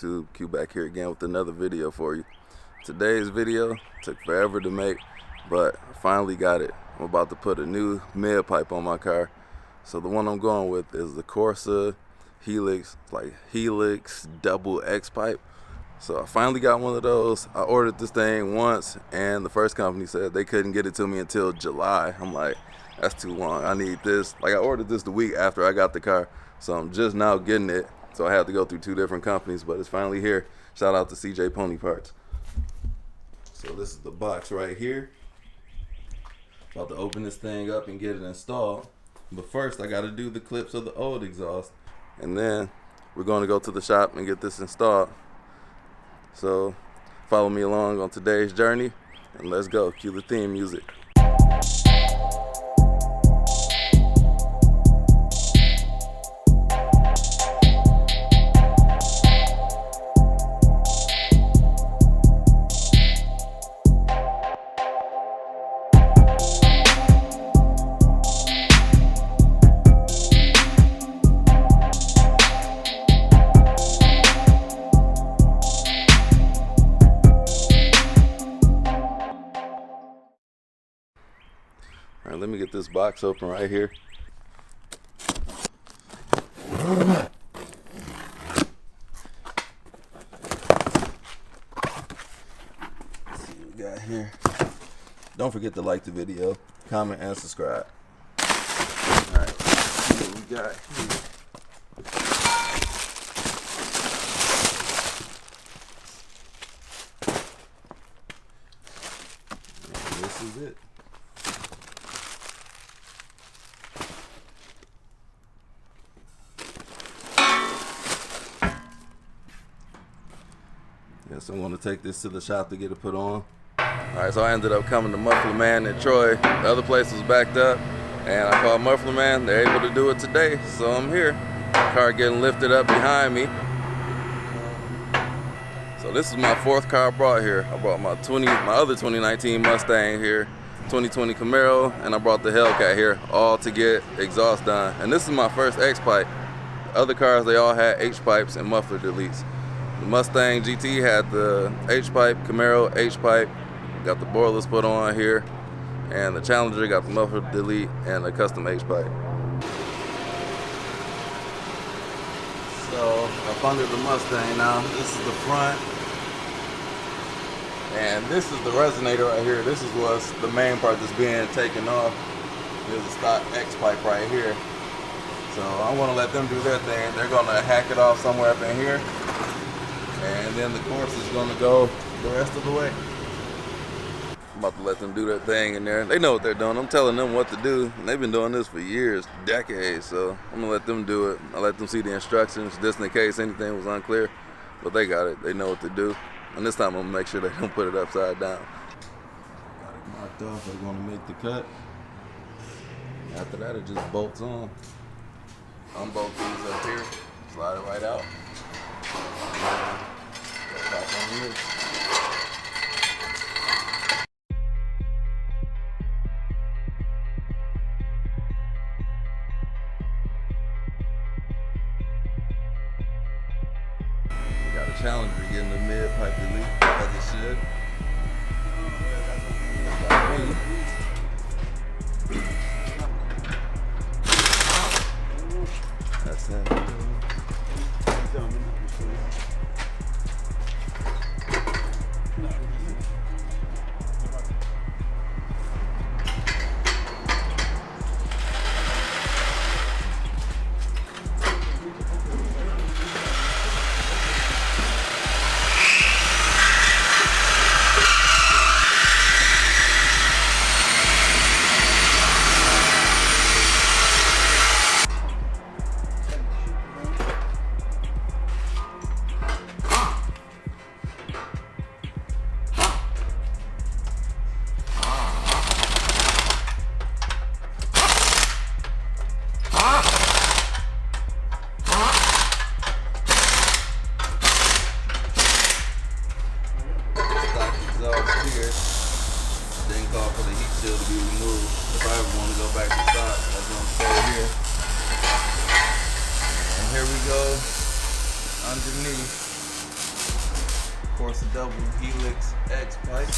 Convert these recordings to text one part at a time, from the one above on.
YouTube? Q back here again with another video for you. Today's video took forever to make, but I finally got it. I'm about to put a new mid pipe on my car. So the one I'm going with is the Corsa Helix, like Helix Double X pipe. So I finally got one of those. I ordered this thing once and the first company said they couldn't get it to me until July. I'm like, that's too long. I need this. Like, I ordered this the week after I got the car, so I'm just now getting it. So I had to go through 2 different companies, but it's finally here. Shout out to CJ Pony Parts. So this is the box right here. About to open this thing up and get it installed. But first I gotta do the clips of the old exhaust. And then we're gonna go to the shop and get this installed. So follow me along on today's journey and let's go. Cue the theme music. All right, let me get this box open right here. Let's see what we got here. Don't forget to like the video, comment, and subscribe. All right, let's see what we got here. And this is it. Yes, I'm going to take this to the shop to get it put on. Alright, so I ended up coming to Muffler Man in Troy. The other place was backed up, and I called Muffler Man. They're able to do it today, so I'm here. Car getting lifted up behind me. So this is my 4th car I brought here. I brought my other 2019 Mustang here, 2020 Camaro, and I brought the Hellcat here, all to get exhaust done. And this is my first X pipe. The other cars, they all had H pipes and muffler deletes. The Mustang GT had the H pipe, Camaro H pipe, got the boilers put on here, and the Challenger got the muffler delete and a custom H pipe. So up under the Mustang now, this is the front, and this is the resonator right here. This is what's the main part that's being taken off. There's a stock X pipe right here. So I'm gonna let them do their thing. They're gonna hack it off somewhere up in here. And then the Corsa is going to go the rest of the way. I'm about to let them do their thing in there. They know what they're doing. I'm telling them what to do. And they've been doing this for years, decades. So I'm going to let them do it. I'll let them see the instructions just in case anything was unclear. But they got it. They know what to do. And this time I'm going to make sure they don't put it upside down. Got it marked off. They're going to make the cut. After that, it just bolts on. Unbolt these up here. Slide it right out. We got a Challenger getting the mid pipe delete as it should. That's it. still to be removed. If I ever want to go back to stock, that's going to stay here. And here we go underneath. Corsa Double X pipe.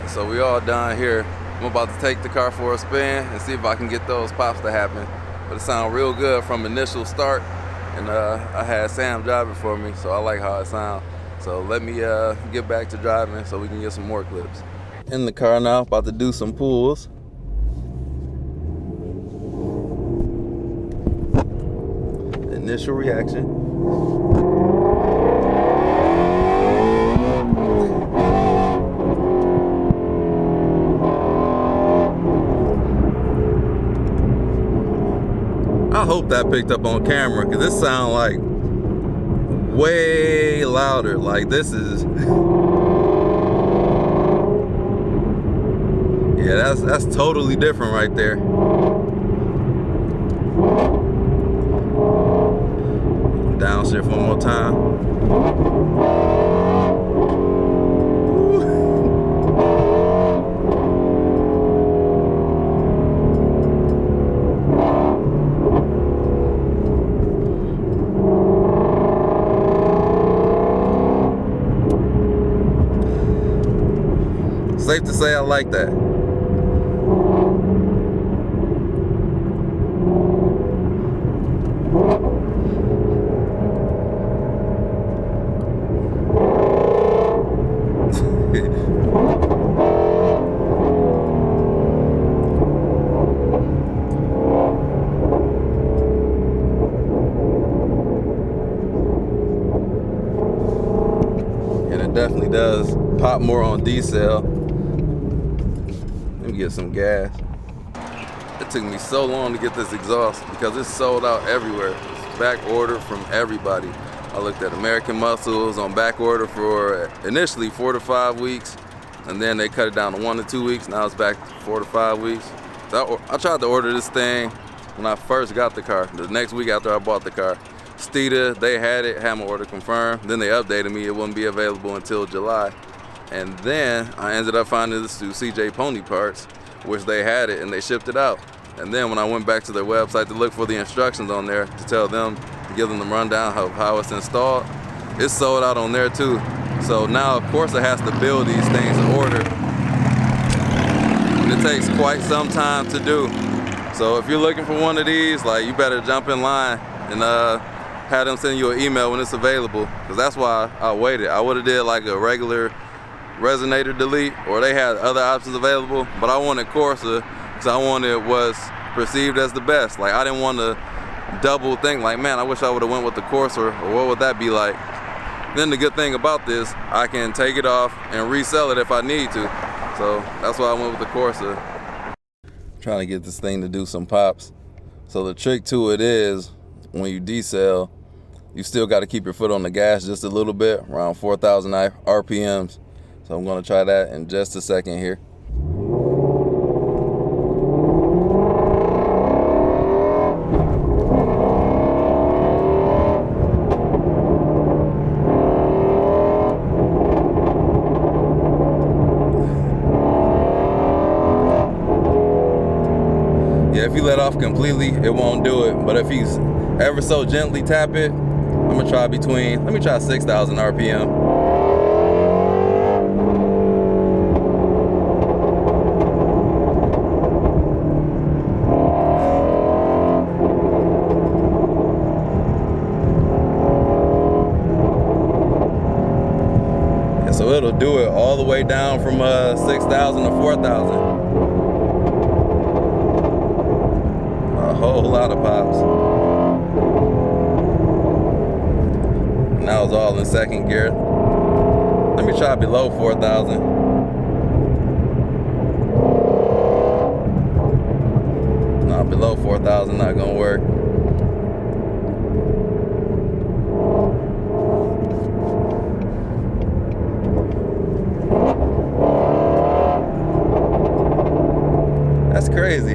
So we all done here. I'm about to take the car for a spin and see if I can get those pops to happen. But it sounds real good from initial start, and I had Sam drive it for me, so I like how it sounds. So let me get back to driving so we can get some more clips. In the car now, about to do some pulls. Initial reaction. I hope that picked up on camera, because this sounds like way louder. Like this is, yeah, that's totally different right there. Downshift one more time. Safe to say I like that. And it definitely does pop more on D-cell. Let me get some gas. It took me so long to get this exhaust because it's sold out everywhere. It's back ordered from everybody. I looked at American Muscle, it was on back order for initially 4 to 5 weeks, and then they cut it down to 1 to 2 weeks. Now it's back to 4 to 5 weeks. So I tried to order this thing when I first got the car, the next week after I bought the car. Steeda, they had it, had my order confirmed. Then they updated me, it wouldn't be available until July. And then I ended up finding this through CJ Pony Parts, which they had it and they shipped it out. And then when I went back to their website to look for the instructions on there to tell them, to give them the rundown of how it's installed, it's sold out on there too. So now, of course, it has to build these things in order. And it takes quite some time to do. So if you're looking for one of these, like, you better jump in line and have them send you an email when it's available, because that's why I waited. I would have did like a regular Resonator delete, or they had other options available, but I wanted Corsa because I wanted what's perceived as the best. Like, I didn't want to double think like, man, I wish I would have went with the Corsa, or what would that be like? Then the good thing about this, I can take it off and resell it if I need to. So that's why I went with the Corsa. Trying to get this thing to do some pops. So the trick to it is, when you decel, you still got to keep your foot on the gas just a little bit, around 4,000 RPMs. So I'm going to try that in just a second here. Yeah, if you let off completely, it won't do it. But if you ever so gently tap it, I'm gonna try let me try 6,000 RPM. Yeah, so it'll do it all the way down from 6,000 to 4,000. A whole lot of pops. Now it's all in second gear. Let me try below 4,000. No, below 4,000 not gonna work. That's crazy.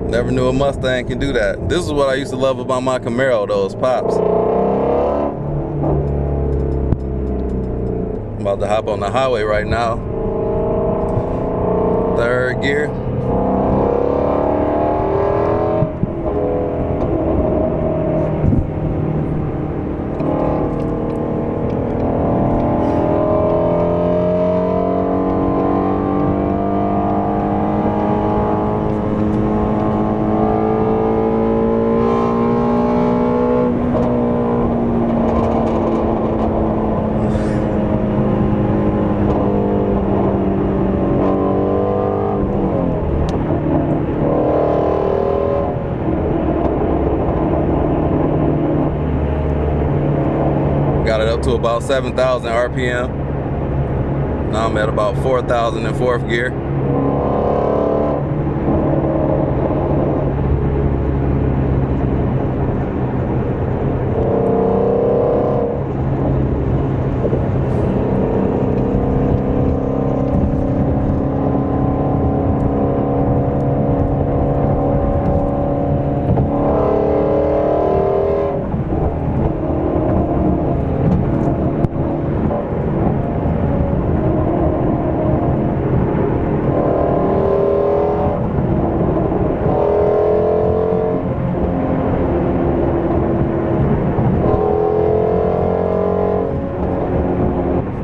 Never knew a Mustang can do that. This is what I used to love about my Camaro, those pops. I'm about to hop on the highway right now. Third gear. Got it up to about 7,000 RPM. Now I'm at about 4,000 in fourth gear.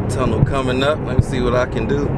Tunnel coming up. Let me see what I can do.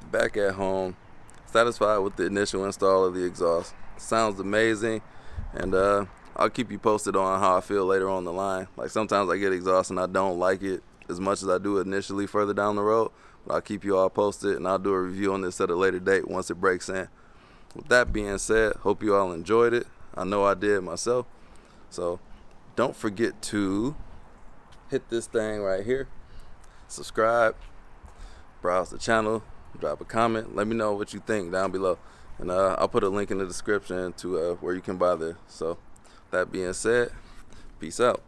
Back at home, satisfied with the initial install of the exhaust. Sounds amazing, and I'll keep you posted on how I feel later on the line. Like, sometimes I get exhaust and I don't like it as much as I do initially further down the road, but I'll keep you all posted, and I'll do a review on this at a later date once it breaks in. With that being said, hope you all enjoyed it. I know I did myself. So don't forget to hit this thing right here, subscribe, browse the channel, drop a comment, let me know what you think down below, and I'll put a link in the description to where you can buy this. So that being said, peace out.